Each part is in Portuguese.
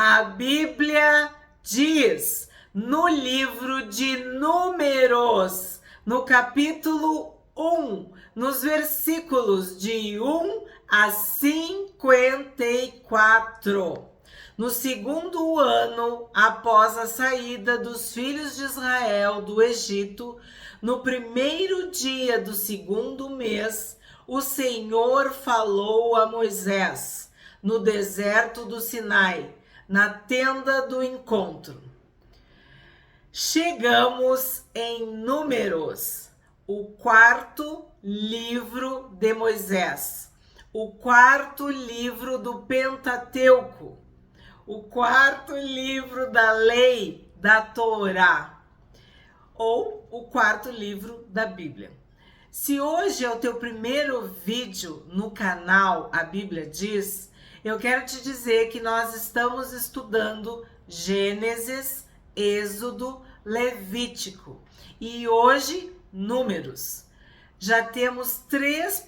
A Bíblia diz no livro de Números, no capítulo 1, nos versículos de 1 a 54. No segundo ano após a saída dos filhos de Israel do Egito, no primeiro dia do segundo mês, o Senhor falou a Moisés no deserto do Sinai, na tenda do encontro. Chegamos em Números, o quarto livro de Moisés, o quarto livro do Pentateuco, o quarto livro da lei, da Torá, ou o quarto livro da Bíblia. Se hoje é o teu primeiro vídeo no canal A Bíblia Diz, eu quero te dizer que nós estamos estudando Gênesis, Êxodo, Levítico e hoje Números. Já temos 3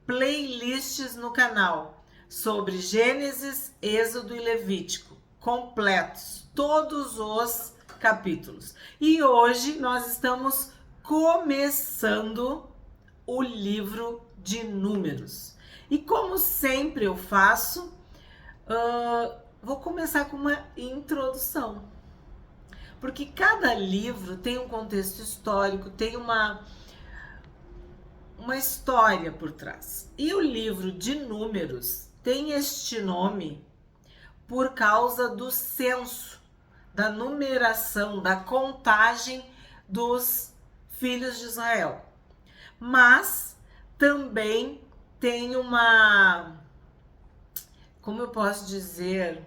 playlists no canal sobre Gênesis, Êxodo e Levítico, completos, todos os capítulos. E hoje nós estamos começando o livro de Números. E como sempre eu faço, vou começar com uma introdução. Porque cada livro tem um contexto histórico, tem uma história por trás. E o livro de Números tem este nome por causa do censo, da numeração, da contagem dos filhos de Israel. Mas também tem uma, como eu posso dizer,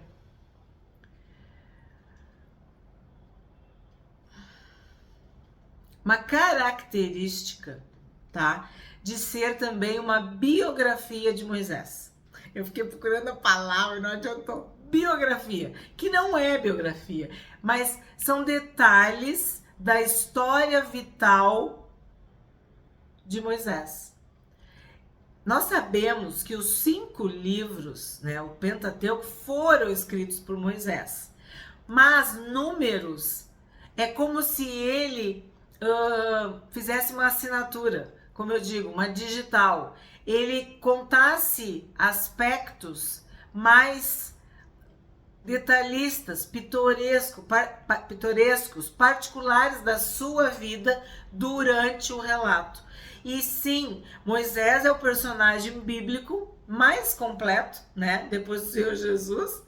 uma característica, tá? De ser também uma biografia de Moisés. Eu fiquei procurando a palavra e não adiantou. Biografia, que não é biografia, mas são detalhes da história vital de Moisés. Nós sabemos que os 5 livros, né, o Pentateuco, foram escritos por Moisés. Mas Números é como se ele fizesse uma assinatura, como eu digo, uma digital. Ele contasse aspectos mais detalhistas, pitorescos, particulares da sua vida durante o relato. E sim, Moisés é o personagem bíblico mais completo, né, depois do Senhor Jesus,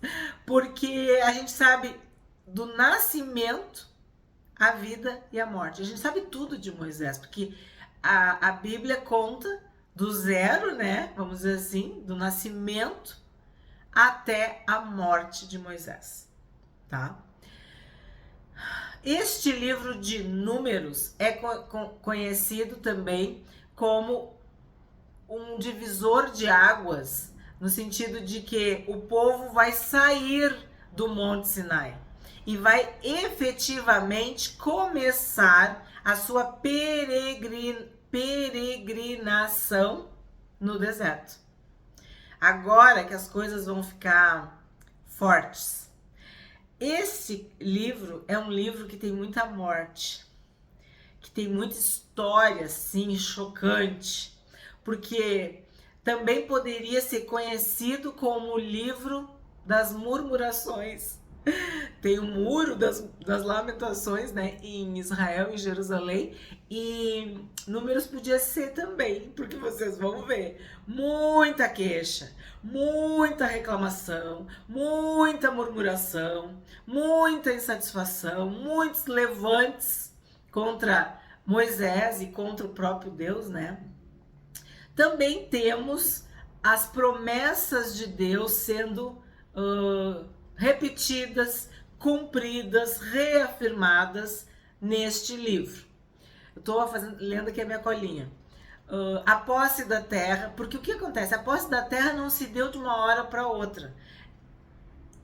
porque a gente sabe do nascimento, a vida e a morte. A gente sabe tudo de Moisés, porque a Bíblia conta do zero, né, vamos dizer assim, do nascimento até a morte de Moisés, tá? Este livro de Números é conhecido também como um divisor de águas, no sentido de que o povo vai sair do Monte Sinai e vai efetivamente começar a sua peregrinação no deserto. Agora que as coisas vão ficar fortes. Esse livro é um livro que tem muita morte, que tem muita história, assim, chocante, porque também poderia ser conhecido como o livro das murmurações. Tem o muro das lamentações, né, em Israel, em Jerusalém, e Números podia ser também, porque vocês vão ver muita queixa, muita reclamação, muita murmuração, muita insatisfação, muitos levantes contra Moisés e contra o próprio Deus, né? Também temos as promessas de Deus sendo repetidas, cumpridas, reafirmadas neste livro. Eu estou lendo aqui a minha colinha. A posse da terra, porque o que acontece? A posse da terra não se deu de uma hora para outra.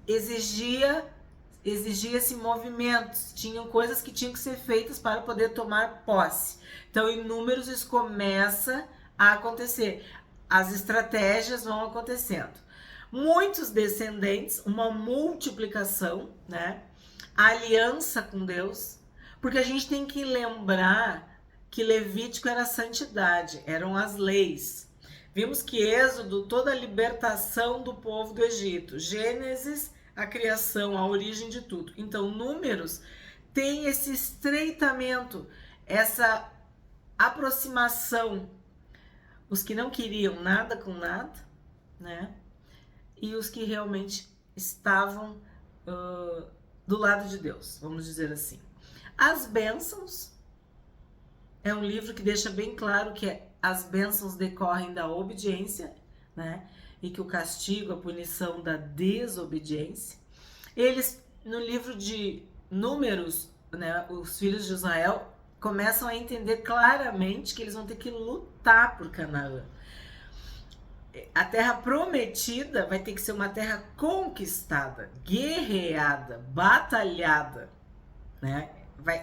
Exigia-se movimentos, tinham coisas que tinham que ser feitas para poder tomar posse. Então, em Números, isso começa a acontecer. As estratégias vão acontecendo. muitos descendentes, uma multiplicação, né? A aliança com Deus, porque a gente tem que lembrar que Levítico era a santidade, eram as leis. Vimos que Êxodo, toda a libertação do povo do Egito. Gênesis, a criação, a origem de tudo. Então, Números tem esse estreitamento, essa aproximação. Os que não queriam nada com nada, né? E os que realmente estavam do lado de Deus, vamos dizer assim. As bênçãos é um livro que deixa bem claro que as bênçãos decorrem da obediência, né? E que o castigo, a punição da desobediência. Eles, no livro de Números, né, os filhos de Israel começam a entender claramente que eles vão ter que lutar por Canaã. A terra prometida vai ter que ser uma terra conquistada, guerreada, batalhada, né?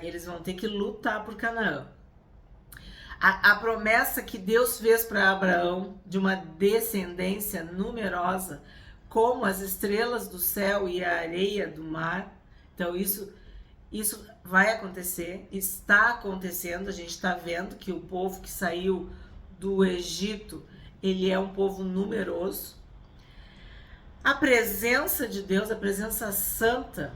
Eles vão ter que lutar por Canaã. A promessa que Deus fez para Abraão de uma descendência numerosa, como as estrelas do céu e a areia do mar. Então isso vai acontecer, está acontecendo. A gente está vendo que o povo que saiu do Egito, ele é um povo numeroso. A presença de Deus, a presença santa,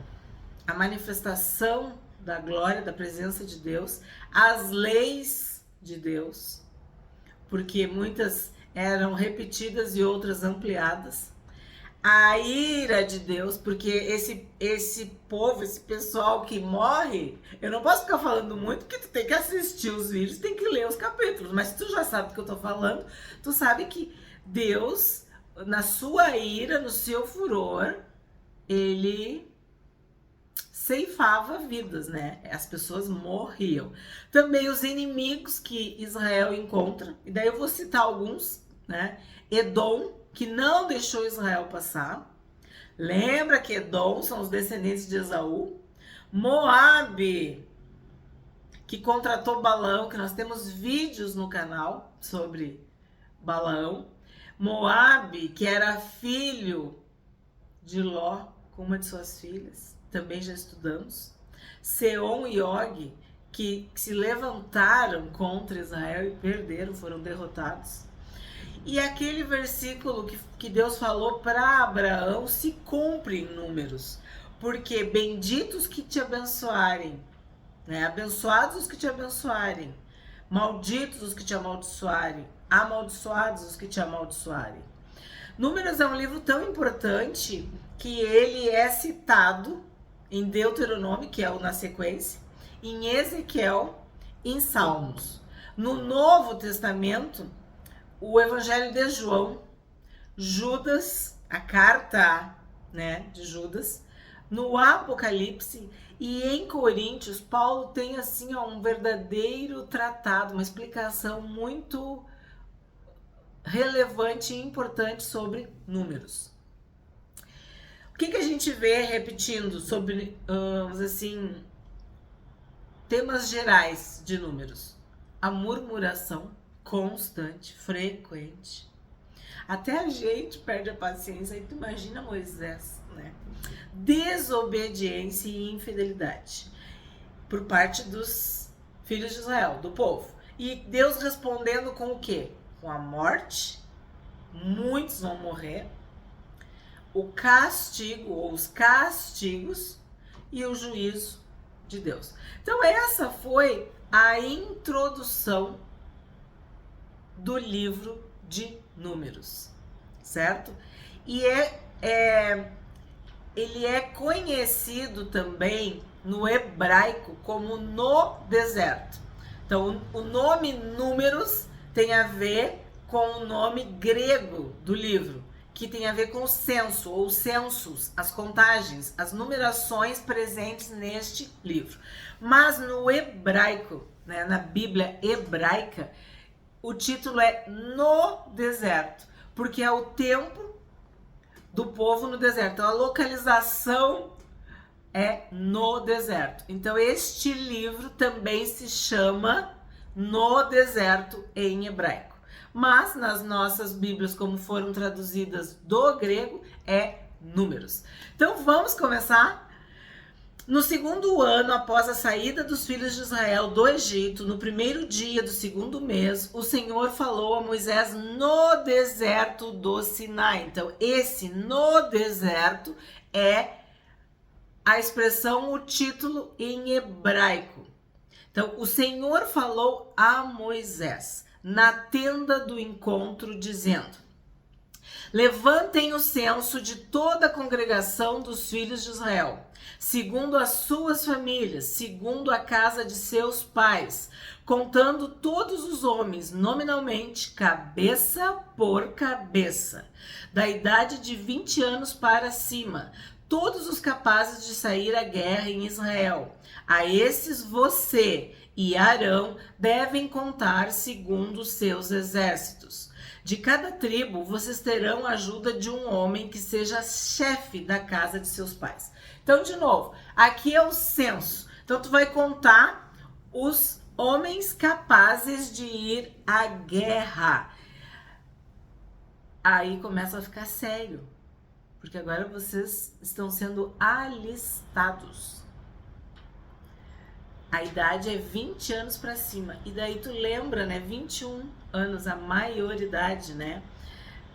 a manifestação da glória, da presença de Deus, as leis de Deus, porque muitas eram repetidas e outras ampliadas. A ira de Deus, porque esse povo, esse pessoal que morre, eu não posso ficar falando muito, porque tu tem que assistir os vídeos, tem que ler os capítulos, mas se tu já sabe do que eu tô falando, tu sabe que Deus, na sua ira, no seu furor, ele ceifava vidas, né? As pessoas morriam. Também os inimigos que Israel encontra, e daí eu vou citar alguns, né? Edom, que não deixou Israel passar. Lembra que Edom são os descendentes de Esaú. Moabe, que contratou Balaão, que nós temos vídeos no canal sobre Balaão. Moabe, que era filho de Ló com uma de suas filhas, também já estudamos. Seom e Og, que se levantaram contra Israel e perderam, foram derrotados. E aquele versículo que Deus falou para Abraão se cumpre em Números, porque benditos que te abençoarem, né? Abençoados os que te abençoarem, malditos os que te amaldiçoarem, amaldiçoados os que te amaldiçoarem. Números é um livro tão importante que ele é citado em Deuteronômio, que é o na sequência, em Ezequiel, em Salmos. No Novo Testamento, o Evangelho de João, Judas, a carta, né, de Judas, no Apocalipse e em Coríntios, Paulo tem assim um verdadeiro tratado, uma explicação muito relevante e importante sobre números. O que a gente vê repetindo sobre, assim, temas gerais de números? A murmuração constante, frequente. Até a gente perde a paciência, aí tu imagina Moisés, né? Desobediência e infidelidade por parte dos filhos de Israel, do povo. E Deus respondendo com o quê? Com a morte, muitos vão morrer, o castigo ou os castigos e o juízo de Deus. Então essa foi a introdução do livro de Números, certo? E ele é conhecido também no hebraico como no deserto. Então o nome Números tem a ver com o nome grego do livro, que tem a ver com o censo ou censos, as contagens, as numerações presentes neste livro. Mas no hebraico, né, na Bíblia hebraica, o título é No Deserto, porque é o tempo do povo no deserto. Então, a localização é no deserto. Então, este livro também se chama No Deserto em hebraico. mas nas nossas Bíblias, como foram traduzidas do grego, é Números. Então vamos começar? No segundo ano após a saída dos filhos de Israel do Egito, no primeiro dia do segundo mês, o Senhor falou a Moisés no deserto do Sinai. Então, esse no deserto é a expressão, o título em hebraico. Então, o Senhor falou a Moisés na tenda do encontro, dizendo: levantem o censo de toda a congregação dos filhos de Israel, segundo as suas famílias, segundo a casa de seus pais, contando todos os homens, nominalmente, cabeça por cabeça, da idade de 20 anos para cima, todos os capazes de sair à guerra em Israel. A esses você e Arão devem contar segundo os seus exércitos. De cada tribo, vocês terão a ajuda de um homem que seja chefe da casa de seus pais. Então, de novo, aqui é o censo. Então, tu vai contar os homens capazes de ir à guerra. Aí começa a ficar sério, porque agora vocês estão sendo alistados. A idade é 20 anos para cima. E daí tu lembra, né? 21 anos, a maioridade, né?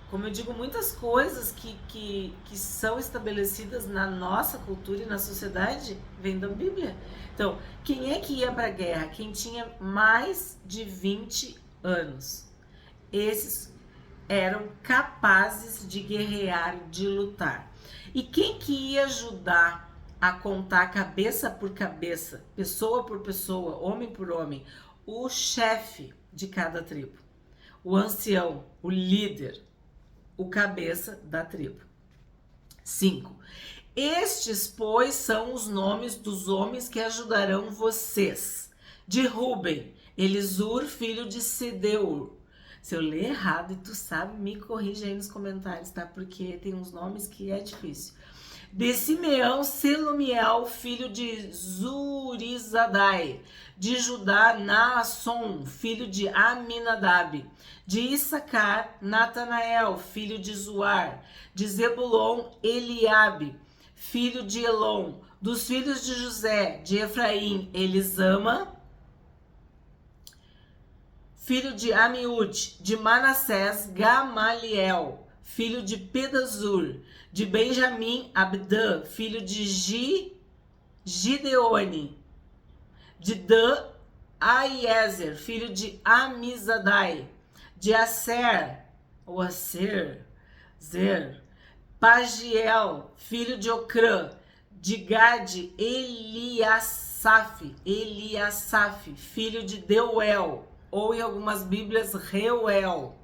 Como eu digo, muitas coisas que são estabelecidas na nossa cultura e na sociedade vêm da Bíblia. Então, quem é que ia para a guerra? Quem tinha mais de 20 anos. Esses eram capazes de guerrear, de lutar. E quem que ia ajudar a contar cabeça por cabeça, pessoa por pessoa, homem por homem? O chefe de cada tribo, o ancião, o líder, o cabeça da tribo. 5. Estes, pois, são os nomes dos homens que ajudarão vocês. De Ruben, Elisur, filho de Sedeur. Se eu ler errado e tu sabe, me corrige aí nos comentários, tá? Porque tem uns nomes que é difícil. De Simeão, Selumiel, filho de Zurizadai. De Judá, Naasson, filho de Aminadab. De Issacar, Natanael, filho de Zuar. De Zebulon, Eliabe, filho de Elon. Dos filhos de José, de Efraim, Elisama, filho de Amiúde. De Manassés, Gamaliel, filho de Pedazur. De Benjamim, Abdã, filho de Gideone. De Dan, Aiezer, filho de Amizadai. De Aser, ou Aser, Zer, Pagiel, filho de Ocrã. De Gade, Eliasaf, filho de Deuel, ou em algumas Bíblias, Reuel.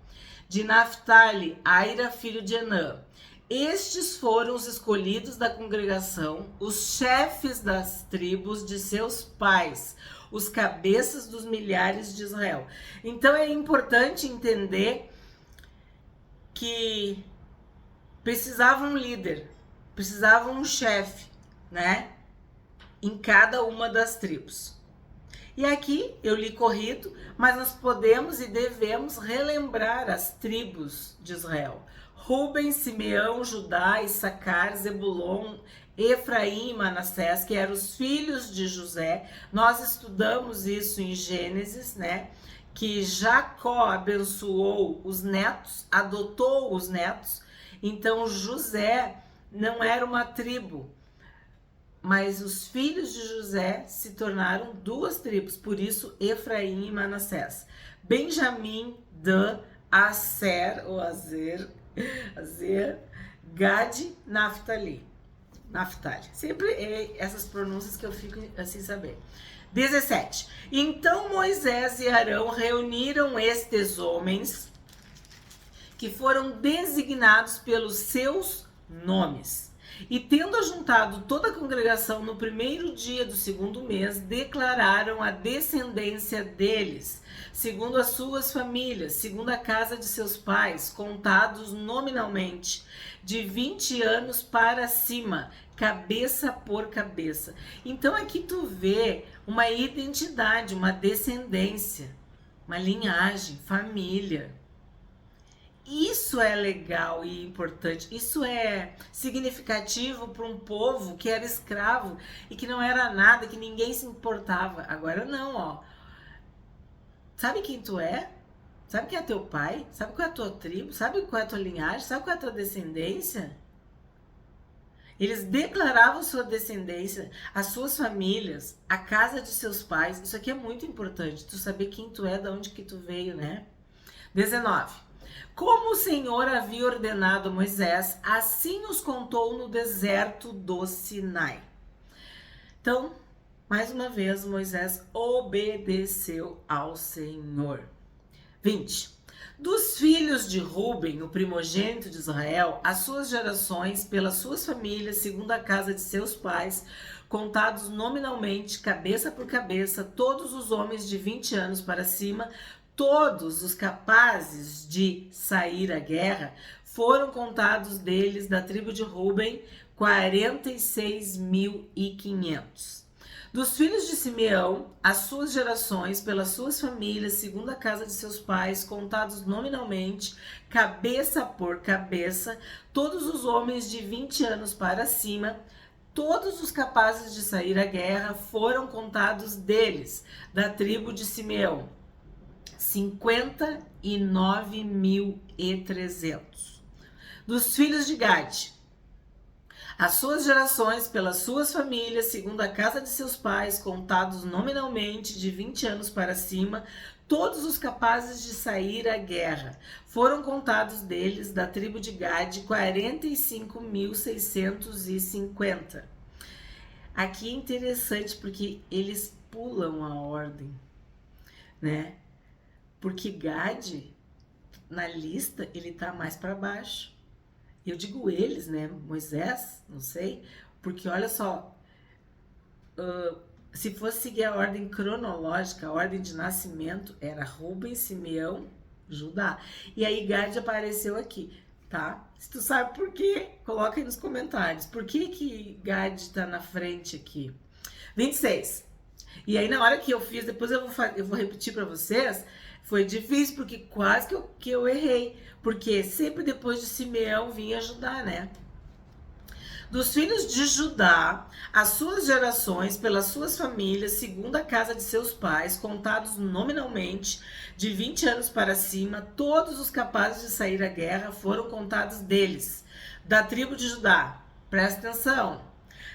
De Naphtali, Aira, filho de Enã. Estes foram os escolhidos da congregação, os chefes das tribos de seus pais, os cabeças dos milhares de Israel. Então é importante entender que precisava um líder, precisava um chefe, né? Em cada uma das tribos. E aqui eu li corrido, mas nós podemos e devemos relembrar as tribos de Israel. Ruben, Simeão, Judá, Issacar, Zebulon, Efraim e Manassés, que eram os filhos de José. Nós estudamos isso em Gênesis, né? Que Jacó abençoou os netos, adotou os netos. Então José não era uma tribo, mas os filhos de José se tornaram duas tribos, por isso Efraim e Manassés. Benjamim, Dan, Aser, ou Azer, Gade, Naphtali. Sempre essas pronúncias que eu fico assim saber. 17. Então Moisés e Arão reuniram estes homens que foram designados pelos seus nomes. E tendo ajuntado toda a congregação no primeiro dia do segundo mês, declararam a descendência deles, segundo as suas famílias, segundo a casa de seus pais, contados nominalmente, de 20 anos para cima, cabeça por cabeça. Então aqui tu vê uma identidade, uma descendência, uma linhagem, família. Isso é legal e importante. Isso é significativo para um povo que era escravo e que não era nada, que ninguém se importava. Agora não, ó. Sabe quem tu é? Sabe quem é teu pai? Sabe qual é a tua tribo? Sabe qual é a tua linhagem? Sabe qual é a tua descendência? Eles declaravam sua descendência, as suas famílias, a casa de seus pais. Isso aqui é muito importante, tu saber quem tu é, de onde que tu veio, né? 19. Como o Senhor havia ordenado a Moisés, assim os contou no deserto do Sinai. Então, mais uma vez, Moisés obedeceu ao Senhor. 20. Dos filhos de Ruben, o primogênito de Israel, as suas gerações, pelas suas famílias, segundo a casa de seus pais, contados nominalmente, cabeça por cabeça, todos os homens de 20 anos para cima, todos os capazes de sair à guerra, foram contados deles, da tribo de Ruben, 46.500. Dos filhos de Simeão, as suas gerações, pelas suas famílias, segundo a casa de seus pais, contados nominalmente, cabeça por cabeça, todos os homens de 20 anos para cima, todos os capazes de sair à guerra, foram contados deles, da tribo de Simeão, 59.300. Dos filhos de Gade, as suas gerações, pelas suas famílias, segundo a casa de seus pais, contados nominalmente de 20 anos para cima, todos os capazes de sair à guerra, foram contados deles, da tribo de Gade, 45.650. Aqui é interessante porque eles pulam a ordem, né? Porque Gade, na lista, ele tá mais para baixo. Eu digo eles, né? Moisés, não sei, porque olha só, se fosse seguir a ordem cronológica, a ordem de nascimento era Ruben, Simeão, Judá. E aí Gade apareceu aqui, tá? Se tu sabe por quê, coloca aí nos comentários. Por que Gade tá na frente aqui? 26. E aí na hora que eu fiz, depois eu vou repetir para vocês, foi difícil porque quase que eu errei. Porque sempre depois de Simeão vinha Judá, né? Dos filhos de Judá, as suas gerações, pelas suas famílias, segundo a casa de seus pais, contados nominalmente, de 20 anos para cima, todos os capazes de sair à guerra foram contados deles, da tribo de Judá. Presta atenção.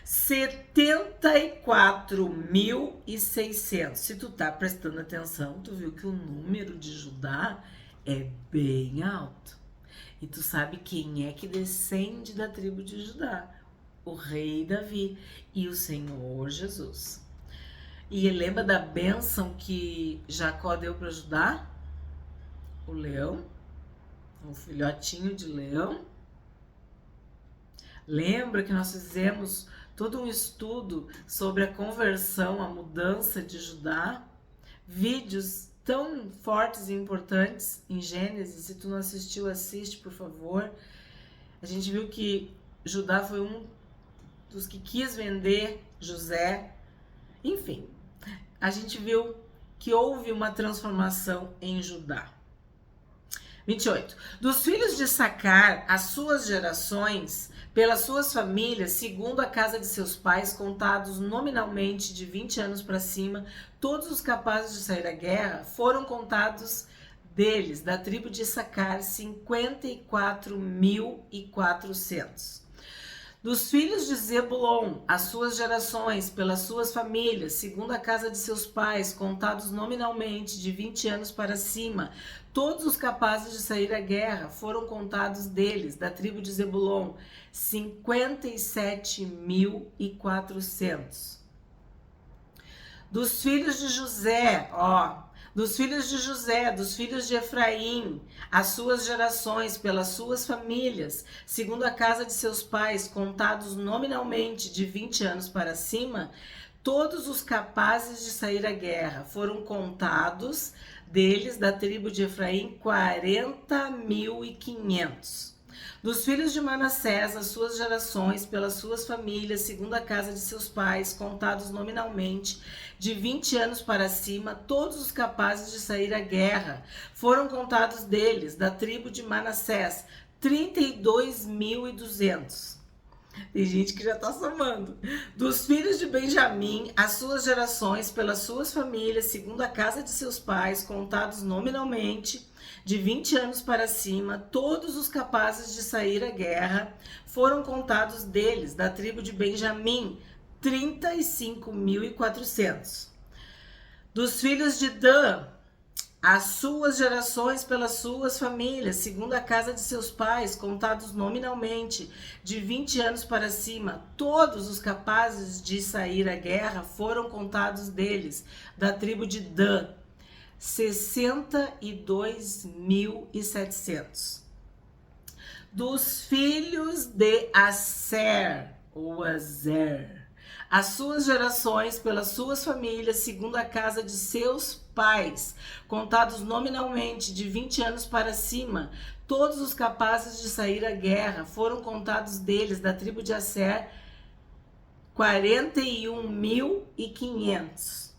74.600. Se tu tá prestando atenção, tu viu que o número de Judá é bem alto. E tu sabe quem é que descende da tribo de Judá? O rei Davi e o Senhor Jesus. E lembra da bênção que Jacó deu para Judá? O leão, o filhotinho de leão. Lembra que nós fizemos todo um estudo sobre a conversão, a mudança de Judá? Vídeos tão fortes e importantes em Gênesis. Se tu não assistiu, assiste, por favor. A gente viu que Judá foi um dos que quis vender José. Enfim, a gente viu que houve uma transformação em Judá. 28. Dos filhos de Sacar, as suas gerações, pelas suas famílias, segundo a casa de seus pais, contados nominalmente de 20 anos para cima, todos os capazes de sair à guerra, foram contados deles, da tribo de Sacar, 54.400. Dos filhos de Zebulon, as suas gerações, pelas suas famílias, segundo a casa de seus pais, contados nominalmente de 20 anos para cima, todos os capazes de sair à guerra, foram contados deles, da tribo de Zebulon, 57.400. Dos filhos de José, dos filhos de José, dos filhos de Efraim, as suas gerações, pelas suas famílias, segundo a casa de seus pais, contados nominalmente de 20 anos para cima, todos os capazes de sair à guerra, foram contados deles, da tribo de Efraim, 40.500. Dos filhos de Manassés, as suas gerações, pelas suas famílias, segundo a casa de seus pais, contados nominalmente, de 20 anos para cima, todos os capazes de sair à guerra, foram contados deles, da tribo de Manassés, 32.200. Tem gente que já tá somando. Dos filhos de Benjamim, as suas gerações, pelas suas famílias, segundo a casa de seus pais, contados nominalmente, de 20 anos para cima, todos os capazes de sair à guerra, foram contados deles, da tribo de Benjamim, 35.400. Dos filhos de Dan, as suas gerações pelas suas famílias, segundo a casa de seus pais, contados nominalmente, de 20 anos para cima, todos os capazes de sair à guerra foram contados deles, da tribo de Dan, 62.700. Dos filhos de Aser, ou Azer, as suas gerações pelas suas famílias, segundo a casa de seus pais, contados nominalmente de 20 anos para cima, todos os capazes de sair à guerra, foram contados deles, da tribo de Aser, 41.500.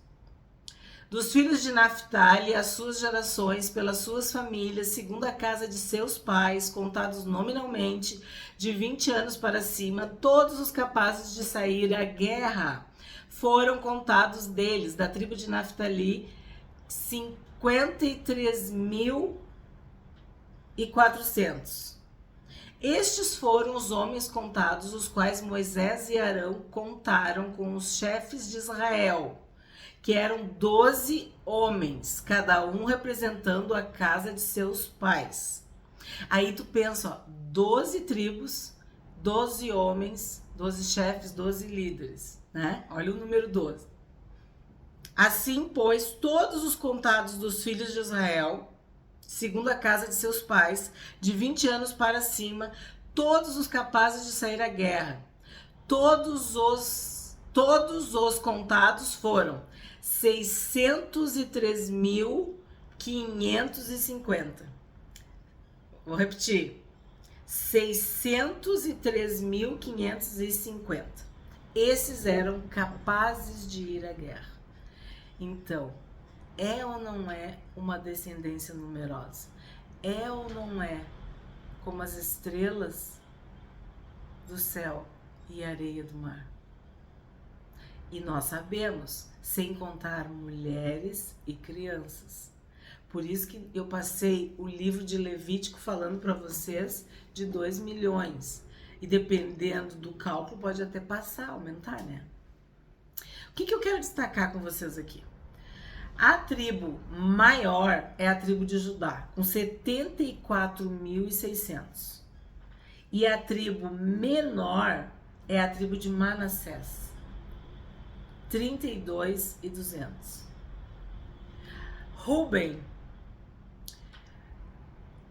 Dos filhos de Naphtali, as suas gerações, pelas suas famílias, segundo a casa de seus pais, contados nominalmente, de 20 anos para cima, todos os capazes de sair à guerra, foram contados deles, da tribo de Naphtali, 53.400. Estes foram os homens contados, os quais Moisés e Arão contaram com os chefes de Israel, que eram 12 homens, cada um representando a casa de seus pais. Aí tu pensa, ó, 12 tribos, 12 homens, 12 chefes, 12 líderes, né? Olha o número 12. Assim, pois, todos os contados dos filhos de Israel, segundo a casa de seus pais, de 20 anos para cima, todos os capazes de sair à guerra, todos os contados foram 603.550. Vou repetir. 603.550. Esses eram capazes de ir à guerra. Então, é ou não é uma descendência numerosa? É ou não é como as estrelas do céu e a areia do mar? E nós sabemos, sem contar mulheres e crianças. Por isso que eu passei o livro de Levítico falando para vocês de 2 milhões. E dependendo do cálculo, pode até passar, aumentar, né? O que eu quero destacar com vocês aqui? A tribo maior é a tribo de Judá, com 74.600. E a tribo menor é a tribo de Manassés, 32.200. Ruben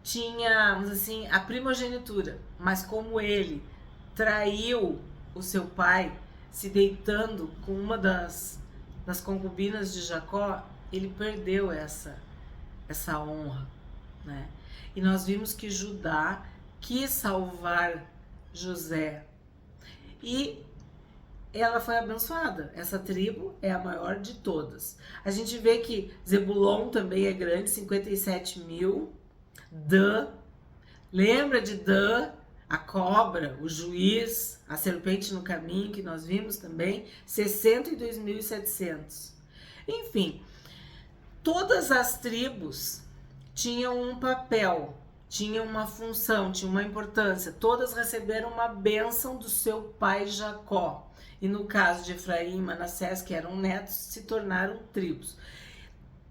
tinha, assim, a primogenitura, mas como ele traiu o seu pai, se deitando com uma das concubinas de Jacó, ele perdeu essa honra, né? E nós vimos que Judá quis salvar José e ela foi abençoada. Essa tribo é a maior de todas. A gente vê que Zebulon também é grande, 57.000. Dan, lembra de Dan, a cobra, o juiz, a serpente no caminho, que nós vimos também, 62.700. Enfim, todas as tribos tinham um papel, tinham uma função, tinham uma importância. Todas receberam uma bênção do seu pai Jacó. E no caso de Efraim e Manassés, que eram netos, se tornaram tribos.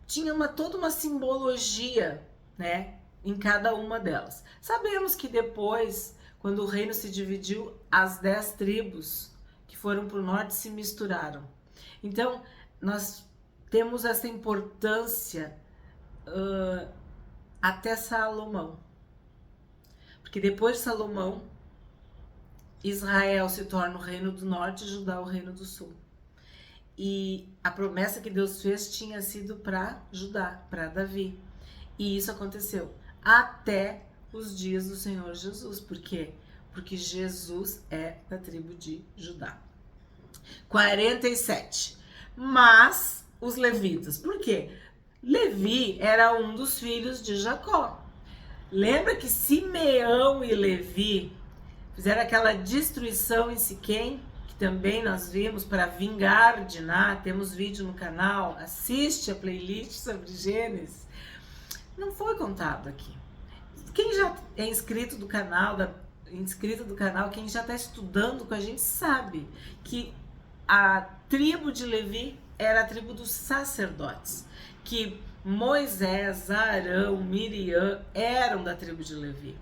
Tinha toda uma simbologia, né, em cada uma delas. Sabemos que depois, quando o reino se dividiu, as 10 tribos que foram para o norte se misturaram. Então, nós temos essa importância até Salomão. Porque depois de Salomão, Israel se torna o reino do norte e Judá o reino do sul. E a promessa que Deus fez tinha sido para Judá, para Davi. E isso aconteceu até os dias do Senhor Jesus. Por quê? Porque Jesus é da tribo de Judá. 47. Mas os levitas. Por quê? Levi era um dos filhos de Jacó. Lembra que Simeão e Levi fizeram aquela destruição em Siquém, que também nós vimos, para vingar Diná. Temos vídeo no canal, assiste a playlist sobre Gênesis. Não foi contado aqui. Quem já é inscrito do canal, quem já está estudando com a gente sabe que a tribo de Levi era a tribo dos sacerdotes, que Moisés, Arão, Miriam eram da tribo de Levi.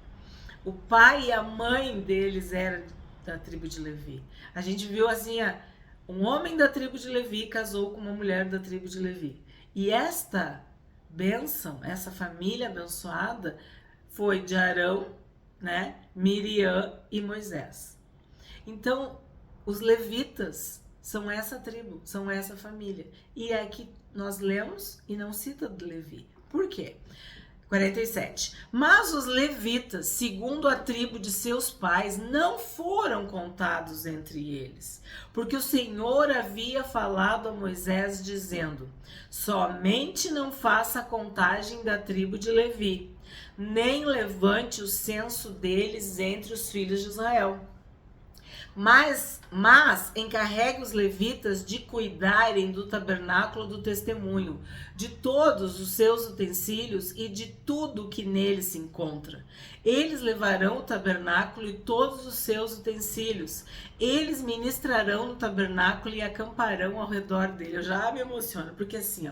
O pai e a mãe deles eram da tribo de Levi. A gente viu assim, um homem da tribo de Levi casou com uma mulher da tribo de Levi. E esta bênção, essa família abençoada, foi de Arão, né, Miriam e Moisés. Então, os levitas são essa tribo, são essa família. E é que nós lemos e não cita de Levi. Por quê? 47. Mas os levitas, segundo a tribo de seus pais, não foram contados entre eles, porque o Senhor havia falado a Moisés dizendo: somente não faça a contagem da tribo de Levi, nem levante o censo deles entre os filhos de Israel. Mas encarregue os levitas de cuidarem do tabernáculo do testemunho, de todos os seus utensílios e de tudo que nele se encontra. Eles levarão o tabernáculo e todos os seus utensílios. Eles ministrarão no tabernáculo e acamparão ao redor dele. Eu já me emociono, porque assim,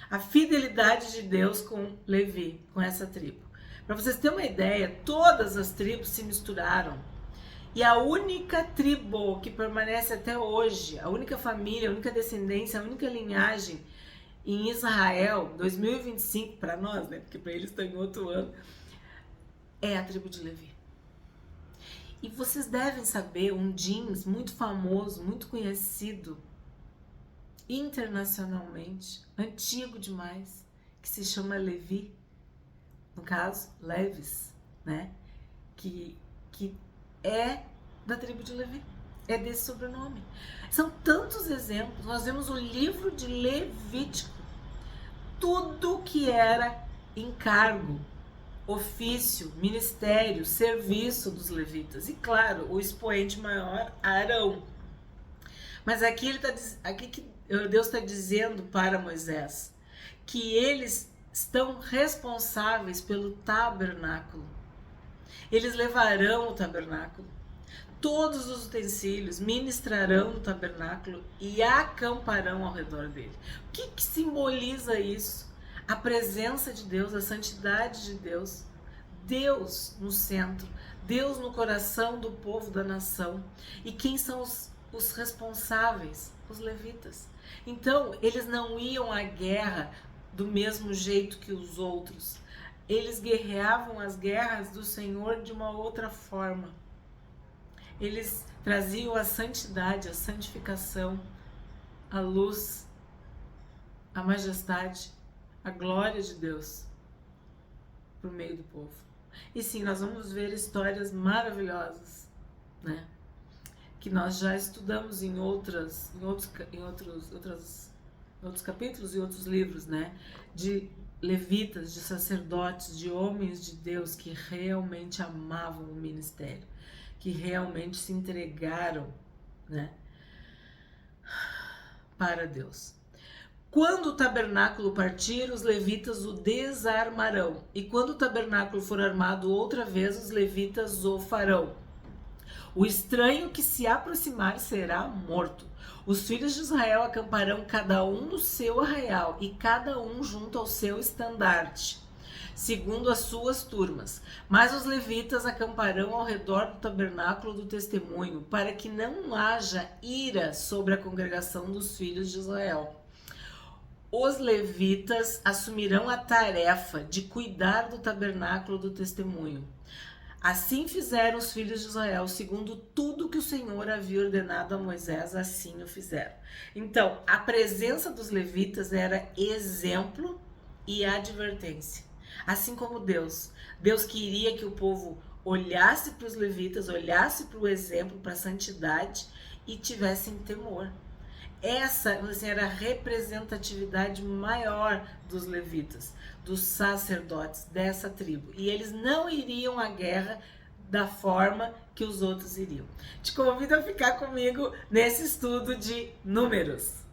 a fidelidade de Deus com Levi, com essa tribo. Para vocês terem uma ideia, todas as tribos se misturaram. E a única tribo que permanece até hoje, a única família, a única descendência, a única linhagem em Israel, 2025 para nós, né? Porque para eles está em outro ano, é a tribo de Levi. E vocês devem saber um jeans muito famoso, muito conhecido internacionalmente, antigo demais, que se chama Levi, no caso, Levis, né? Que é da tribo de Levi, é desse sobrenome. São tantos exemplos. Nós vemos o livro de Levítico, tudo que era encargo, ofício, ministério, serviço dos levitas. E claro, o expoente maior, Arão. Mas aqui que Deus está dizendo para Moisés que eles estão responsáveis pelo tabernáculo. Eles levarão o tabernáculo, todos os utensílios, ministrarão no tabernáculo e acamparão ao redor dele. O que simboliza isso? A presença de Deus, a santidade de Deus, Deus no centro, Deus no coração do povo da nação. E quem são os responsáveis? Os levitas. Então, eles não iam à guerra do mesmo jeito que os outros. Eles guerreavam as guerras do Senhor de uma outra forma. Eles traziam a santidade, a santificação, a luz, a majestade, a glória de Deus por meio do povo. E sim, nós vamos ver histórias maravilhosas, né? Que nós já estudamos em outros capítulos e outros livros, né? De levitas, de sacerdotes, de homens de Deus que realmente amavam o ministério, que realmente se entregaram, né, para Deus. Quando o tabernáculo partir, os levitas o desarmarão, e quando o tabernáculo for armado outra vez, os levitas o farão. O estranho que se aproximar será morto. Os filhos de Israel acamparão cada um no seu arraial e cada um junto ao seu estandarte, segundo as suas turmas. Mas os levitas acamparão ao redor do tabernáculo do testemunho, para que não haja ira sobre a congregação dos filhos de Israel. Os levitas assumirão a tarefa de cuidar do tabernáculo do testemunho. Assim fizeram os filhos de Israel, segundo tudo que o Senhor havia ordenado a Moisés, assim o fizeram. Então, a presença dos levitas era exemplo e advertência. Assim como Deus. Deus queria que o povo olhasse para os levitas, olhasse para o exemplo, para a santidade e tivessem temor. Essa assim, era a representatividade maior dos levitas, dos sacerdotes dessa tribo. E eles não iriam à guerra da forma que os outros iriam. Te convido a ficar comigo nesse estudo de Números.